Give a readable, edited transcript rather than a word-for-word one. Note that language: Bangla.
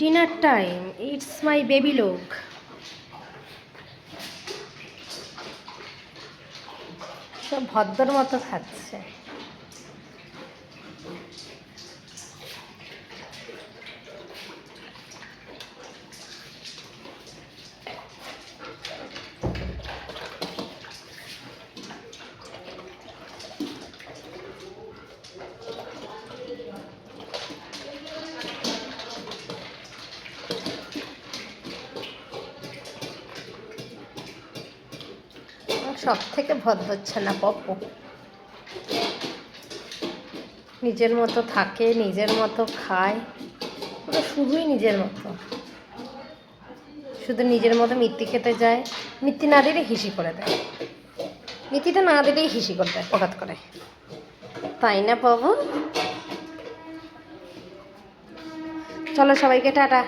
Dinner time, it's my baby লোক। সব ভদ্র মতো খাচ্ছে। সব থেকে ভদ্র হচ্ছে না পপু, নিজের মতো থাকে, নিজের মতো খায়, পুরো শুধুই নিজের মতো, শুধু নিজের মতো মিত্তি খেতে যায়, মিত্তি না দিলে হিসি করে দেয়, মিত্তিটা না দিলেই হিসি করে দেয় হঠাৎ করে, তাই না বাবু? চলো সবাইকে টাটা।